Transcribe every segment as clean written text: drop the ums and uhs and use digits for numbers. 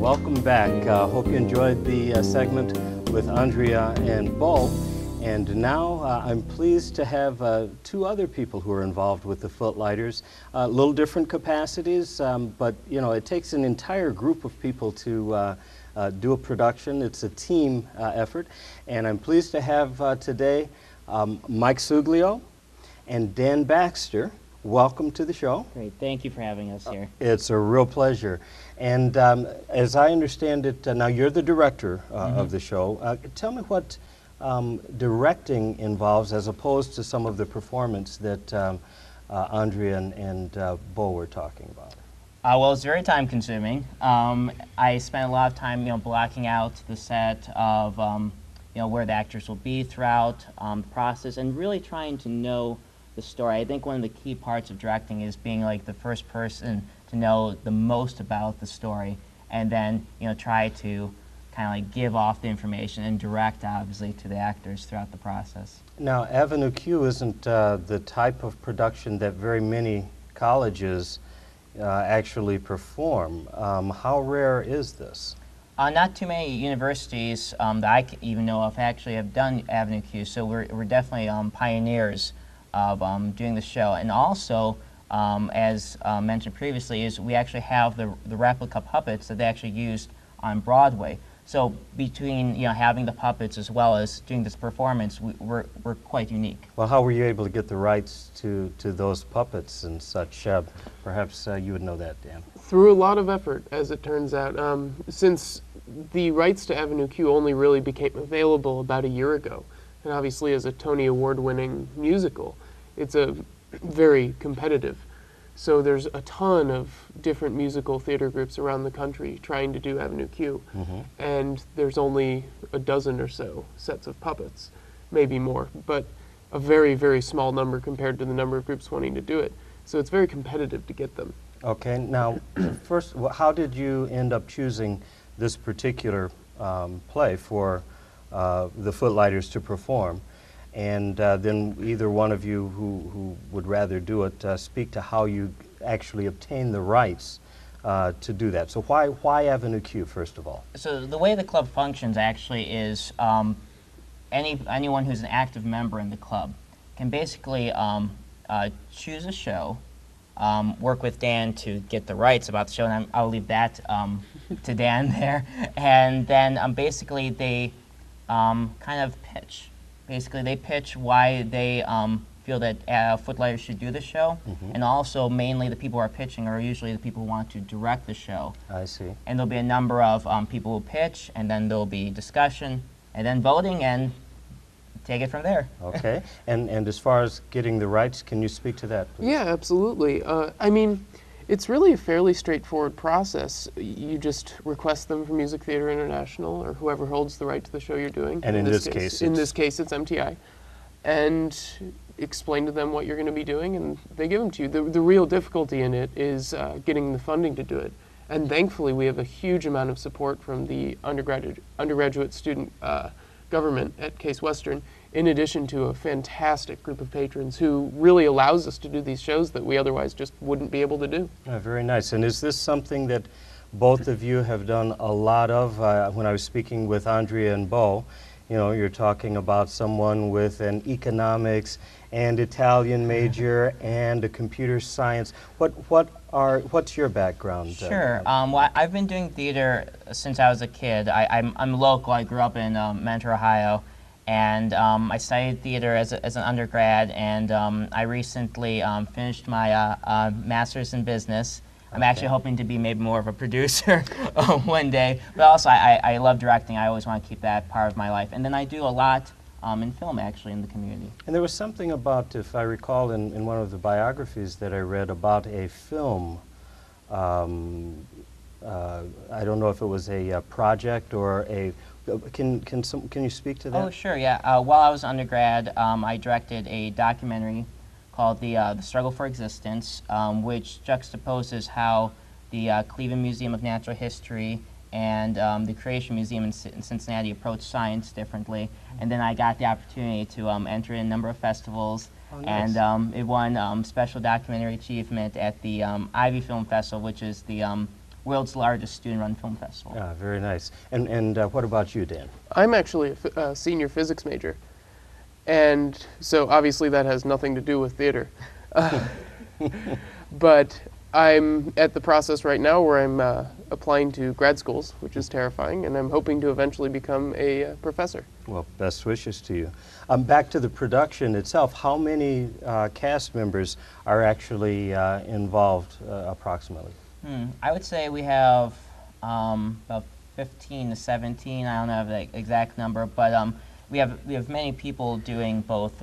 welcome back. Hope you enjoyed the segment with Andrea and Bo. And now I'm pleased to have two other people who are involved with the Footlighters. Little different capacities, but you know, it takes an entire group of people to do a production. It's a team effort. And I'm pleased to have today Mike Suglio and Dan Baxter. Welcome to the show. Great, thank you for having us here. It's a real pleasure. And as I understand it, now you're the director of the show. Tell me what directing involves as opposed to some of the performance that Andrea and Bo were talking about. Well, it's very time consuming. I spent a lot of time, blocking out the set of, where the actors will be throughout the process and really trying to know the story. I think one of the key parts of directing is being like the first person to know the most about the story, and then try to kind of like give off the information and direct, obviously, to the actors throughout the process. Now, Avenue Q isn't the type of production that very many colleges actually perform. How rare is this? Not too many universities that I even know of actually have done Avenue Q, so we're definitely pioneers of doing the show. And also, as mentioned previously, is we actually have the replica puppets that they actually used on Broadway. So between having the puppets as well as doing this performance, we're quite unique. Well, how were you able to get the rights to those puppets and such? Perhaps you would know that, Dan. Through a lot of effort, as it turns out. Since the rights to Avenue Q only really became available about a year ago, and obviously as a Tony Award-winning musical, it's a very competitive. So there's a ton of different musical theater groups around the country trying to do Avenue Q. And there's only a dozen or so sets of puppets, maybe more, but a very, very small number compared to the number of groups wanting to do it. So it's very competitive to get them. Okay, now, first, how did you end up choosing this particular play for the Footlighters to perform? And then either one of you who would rather do it, speak to how you actually obtain the rights to do that. So why Avenue Q, first of all? So the way the club functions actually is anyone who's an active member in the club can basically choose a show, work with Dan to get the rights about the show, and I'll leave that to Dan there. And then basically they kind of pitch. Basically, they pitch why they feel that Footlighters should do the show, and also mainly the people who are pitching are usually the people who want to direct the show. I see. And there'll be a number of people who pitch, and then there'll be discussion, and then voting, and take it from there. Okay. And as far as getting the rights, can you speak to that, please? Yeah, absolutely. I mean, it's really a fairly straightforward process. You just request them from Music Theater International or whoever holds the right to the show you're doing. And in this case, it's MTI. And explain to them what you're going to be doing, and they give them to you. The real difficulty in it is getting the funding to do it. And thankfully, we have a huge amount of support from the undergraduate student government at Case Western, in addition to a fantastic group of patrons who really allows us to do these shows that we otherwise just wouldn't be able to do. Very nice. And is this something that both of you have done a lot of? When I was speaking with Andrea and Bo, you're talking about someone with an economics and Italian major and a computer science. What's your background? Sure. Well, I've been doing theater since I was a kid. I'm local. I grew up in Mentor, Ohio. And I studied theater as an undergrad, and I recently finished my master's in business. I'm actually hoping to be maybe more of a producer one day, but also I love directing. I always want to keep that part of my life. And then I do a lot in film, actually, in the community. And there was something about, if I recall, in one of the biographies that I read about a film. I don't know if it was a project or a. Can you speak to that? Oh, sure, yeah. While I was undergrad, I directed a documentary called The Struggle for Existence, which juxtaposes how the Cleveland Museum of Natural History and the Creation Museum in Cincinnati approach science differently. And then I got the opportunity to enter in a number of festivals. Oh, nice. And it won Special Documentary Achievement at the Ivy Film Festival, which is the world's largest student-run film festival. Very nice. And what about you, Dan? I'm actually a senior physics major, and so obviously that has nothing to do with theater. But I'm at the process right now where I'm applying to grad schools, which is terrifying, and I'm hoping to eventually become a professor. Well, best wishes to you. Back to the production itself, how many cast members are actually involved approximately? I would say we have about 15 to 17. I don't have the exact number, but we have many people doing both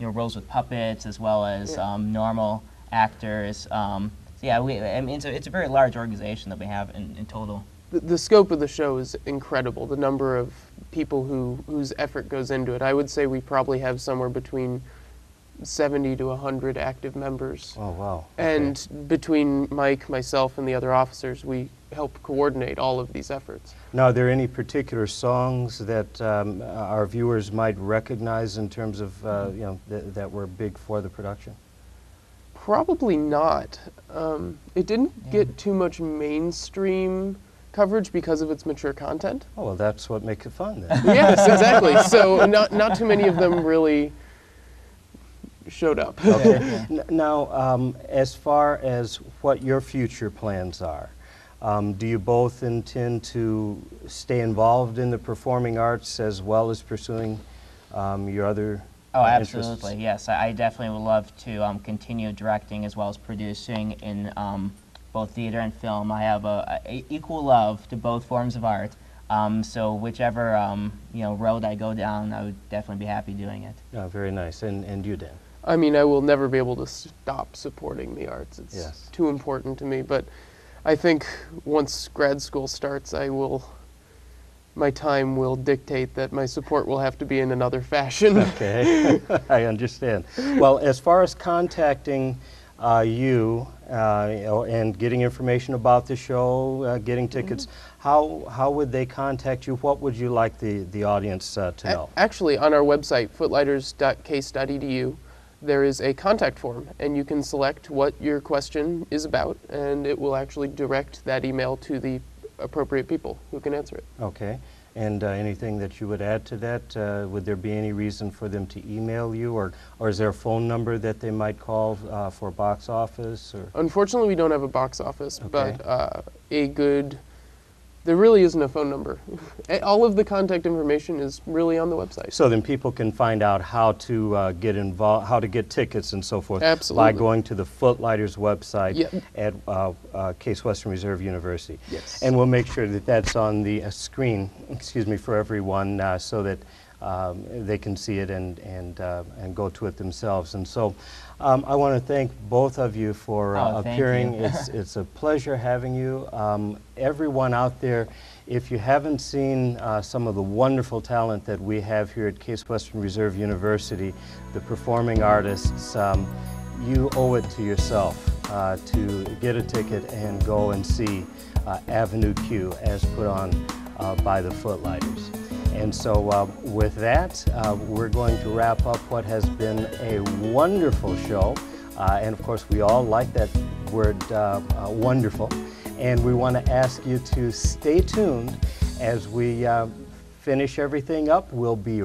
roles with puppets as well as normal actors. So yeah, I mean, it's a very large organization that we have in total. The scope of the show is incredible. The number of people whose effort goes into it. I would say we probably have somewhere between 70 to 100 active members. Oh, wow. Okay. And between Mike, myself, and the other officers, we help coordinate all of these efforts. Now, are there any particular songs that our viewers might recognize in terms of, that were big for the production? Probably not. It didn't get too much mainstream coverage because of its mature content. Oh, well, that's what makes it fun, then. Yes, exactly. So not too many of them really showed up. Okay. Now, as far as what your future plans are, do you both intend to stay involved in the performing arts as well as pursuing your other absolutely, interests? yes. I definitely would love to continue directing as well as producing in both theater and film. I have a equal love to both forms of art. So whichever road I go down, I would definitely be happy doing it. Very nice. And you, Dan? I mean, I will never be able to stop supporting the arts. It's too important to me. But I think once grad school starts, my time will dictate that my support will have to be in another fashion. Okay, I understand. Well, as far as contacting you and getting information about the show, getting tickets, how would they contact you? What would you like the audience to know? Actually, on our website, footlighters.case.edu, there is a contact form, and you can select what your question is about, and it will actually direct that email to the appropriate people who can answer it. Okay. And anything that you would add to that? Would there be any reason for them to email you, or is there a phone number that they might call for box office? Or? Unfortunately, we don't have a box office, Okay. but there really isn't a phone number. All of the contact information is really on the website. So then people can find out how to get involved, how to get tickets and so forth. Absolutely. By going to the Footlighters website Yep. at Case Western Reserve University. Yes. And we'll make sure that that's on the screen, for everyone so that they can see it and go to it themselves. And so I want to thank both of you for appearing. It's a pleasure having you. Everyone out there, if you haven't seen some of the wonderful talent that we have here at Case Western Reserve University, the performing artists, you owe it to yourself to get a ticket and go and see Avenue Q as put on by the Footlighters. And so with that, we're going to wrap up what has been a wonderful show. And of course, we all like that word wonderful. And we want to ask you to stay tuned as we finish everything up. We'll be